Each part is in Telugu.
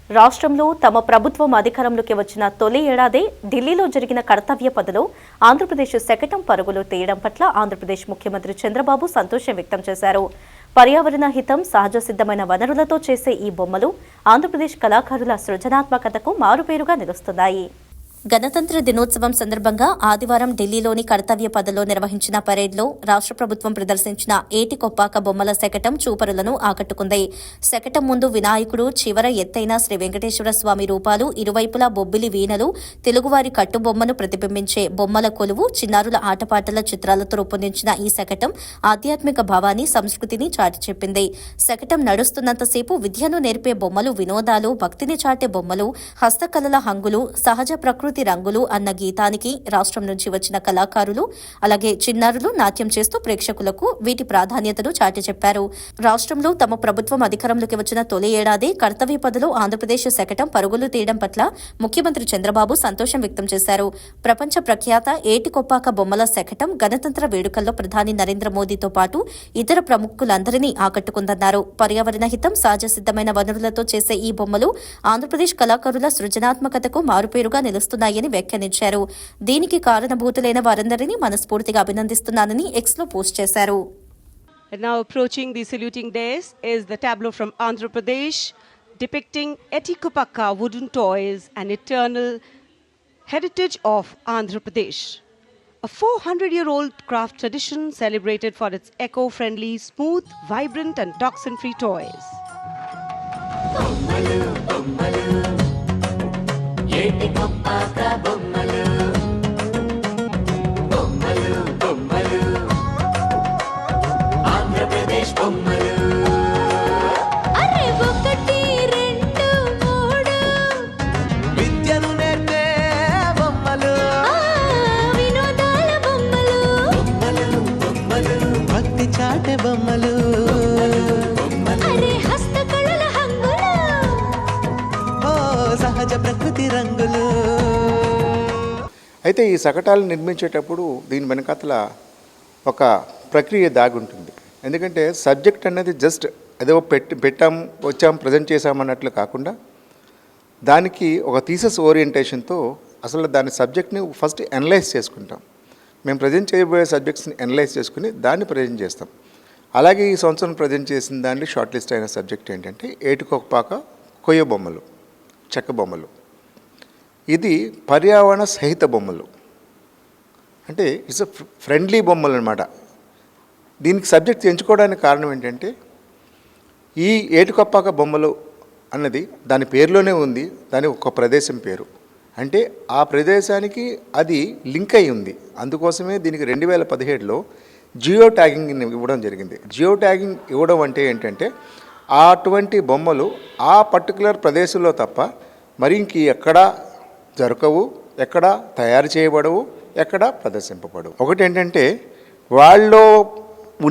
రాష్ట్రంలో తమ ప్రభుత్వం అధికారంలోకి వచ్చిన తొలి ఏడాదే ఢిల్లీలో జరిగిన కర్తవ్య పథలో ఆంధ్రప్రదేశ్ శకటం పరుగులు తీయడం పట్ల ఆంధ్రప్రదేశ్ ముఖ్యమంత్రి చంద్రబాబు సంతోషం వ్యక్తం చేశారు. పర్యావరణ హితం, సహజ సిద్ధమైన వనరులతో చేసే ఈ బొమ్మలు ఆంధ్రప్రదేశ్ కళాకారుల సృజనాత్మకతకు మారుపేరుగా నిలుస్తున్నాయి. గణతంత్ర దినోత్సవం సందర్భంగా ఆదివారం ఢిల్లీలోని కర్తవ్య పథలో నిర్వహించిన పరేడ్లో రాష్ట్ర ప్రభుత్వం ప్రదర్శించిన ఏటి కొప్పాక బొమ్మల శకటం చూపరులను ఆకట్టుకుంది. శకటం ముందు వినాయకుడు, చివర ఎత్తైన శ్రీ వెంకటేశ్వర స్వామి రూపాలు, ఇరువైపులా బొబ్బిలి వీణలు, తెలుగువారి కట్టుబొమ్మను ప్రతిబింబించే బొమ్మల కొలువు, చిన్నారుల ఆటపాటల చిత్రాలతో రూపొందించిన ఈ శకటం ఆధ్యాత్మిక భావాన్ని, సంస్కృతిని చాటి చెప్పింది. శకటం నడుస్తున్నంతసేపు విద్యను నేర్పే బొమ్మలు, వినోదాలు, భక్తిని చాటే బొమ్మలు, హస్తకళల హంగులు, సహజ ప్రకృతి రంగులు అన్న గీతానికి రాష్ట్రం నుంచి వచ్చిన కళాకారులు అలాగే చిన్నారులు నాట్యం చేస్తూ ప్రేక్షకులకు వీటి ప్రాధాన్యతను చాటి చెప్పారు. రాష్ట్రంలో తమ ప్రభుత్వం అధికారంలోకి వచ్చిన తొలి ఏడాది కర్తవ్య పథలో ఆంధ్రప్రదేశ్ శకటం పరుగులు తీయడం పట్ల ముఖ్యమంత్రి చంద్రబాబు సంతోషం వ్యక్తం చేశారు. ప్రపంచ ప్రఖ్యాత ఏటి కొప్పాక బొమ్మల శకటం గణతంత్ర వేడుకల్లో ప్రధాని నరేంద్ర మోదీతో పాటు ఇతర ప్రముఖులందరినీ ఆకట్టుకుందన్నారు. పర్యావరణ హితం, సహజ సిద్ధమైన వనరులతో చేసే ఈ బొమ్మలు ఆంధ్రప్రదేశ్ కళాకారుల సృజనాత్మకతకు మారుపేరుగా నిలుస్తున్నాయని వ్యాఖ్యానించారు. దీనికి కారణభూతులైన వారందరినీ మనస్ఫూర్తిగా అభినందిస్తున్నానని ఎక్స్ లో పోస్ట్ చేశారు. Now approaching the saluting dais is the tableau from Andhra Pradesh depicting Eti Kopaka wooden toys, an eternal heritage of Andhra Pradesh. A 400-year-old craft tradition celebrated for its eco-friendly, smooth, vibrant and toxin-free toys. ఏటి కొప్పాక బొమ్మలు బొమ్మలు బొమ్మలు ఆంధ్రప్రదేశ్ బొమ్మలు. అరే ఒకటి రెండు మూడు విద్యను నేర్పే బొమ్మలు, వినోదాల బొమ్మలు, బొమ్మలు బొమ్మలు భక్తి చాటే బొమ్మలు. అరే హస్తకళల హంగులు, సహజ ప్రకృతి రంగులు. అయితే ఈ శకటాలు నిర్మించేటప్పుడు దీని వెనకాతల ఒక ప్రక్రియ దాగి ఉంటుంది. ఎందుకంటే సబ్జెక్ట్ అనేది జస్ట్ ఏదో పెట్టాం వచ్చాం ప్రజెంట్ చేసామన్నట్లు కాకుండా దానికి ఒక థీసస్ ఓరియంటేషన్తో అసలు దాని సబ్జెక్ట్ని ఫస్ట్ అనలైజ్ చేసుకుంటాం. మేము ప్రజెంట్ చేయబోయే సబ్జెక్ట్స్ని అనలైజ్ చేసుకుని దాన్ని ప్రజెంట్ చేస్తాం. అలాగే ఈ సంవత్సరం ప్రజెంట్ చేసిన దాన్ని షార్ట్ లిస్ట్ అయిన సబ్జెక్ట్ ఏంటంటే ఏటి కొప్పాక కొయ్య బొమ్మలు, చెక్క బొమ్మలు. ఇది పర్యావరణ సహిత బొమ్మలు, అంటే ఇట్స్ ఫ్రెండ్లీ బొమ్మలు అనమాట. దీనికి సబ్జెక్ట్ ఎంచుకోవడానికి కారణం ఏంటంటే ఈ ఏటికొప్పాక బొమ్మలు అన్నది దాని పేరులోనే ఉంది, దాని ఒక ప్రదేశం పేరు. అంటే ఆ ప్రదేశానికి అది లింక్ అయి ఉంది. అందుకోసమే దీనికి 2017లో జియో ట్యాగింగ్ ఇవ్వడం జరిగింది. జియో ట్యాగింగ్ ఇవ్వడం అంటే ఏంటంటే అటువంటి బొమ్మలు ఆ పర్టికులర్ ప్రదేశంలో తప్ప మరి ఇంక ఎక్కడా దొరకవు, ఎక్కడ తయారు చేయబడవు, ఎక్కడ ప్రదర్శింపబడవు. ఒకటి ఏంటంటే వాళ్ళలో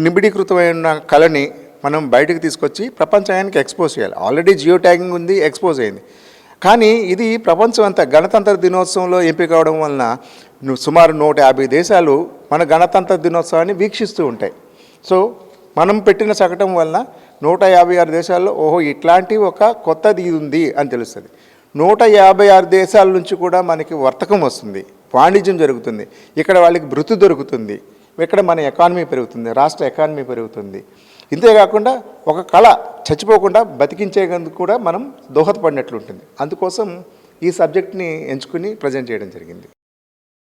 నిబిడీకృతమైన కళని మనం బయటకు తీసుకొచ్చి ప్రపంచానికి ఎక్స్పోజ్ చేయాలి. ఆల్రెడీ జియో ట్యాగింగ్ ఉంది, ఎక్స్పోజ్ అయింది. కానీ ఇది ప్రపంచం అంతా గణతంత్ర దినోత్సవంలో ఎంపిక కావడం వలన సుమారు 150 దేశాలు మన గణతంత్ర దినోత్సవాన్ని వీక్షిస్తూ ఉంటాయి. సో మనం పెట్టిన శకటం వలన 156 దేశాల్లో ఓహో ఇట్లాంటి ఒక కొత్తది ఉంది అని తెలుస్తుంది. 156 దేశాల నుంచి కూడా మనకి వర్తకం వస్తుంది, వాణిజ్యం జరుగుతుంది, ఇక్కడ వాళ్ళకి భృతి దొరుకుతుంది, ఇక్కడ మన ఎకానమీ పెరుగుతుంది, రాష్ట్ర ఎకానమీ పెరుగుతుంది. ఇంతేకాకుండా ఒక కళ చచ్చిపోకుండా బతికించేందుకు కూడా మనం దోహదపడినట్లు ఉంటుంది. అందుకోసం ఈ సబ్జెక్ట్ని ఎంచుకుని ప్రజెంట్ చేయడం జరిగింది.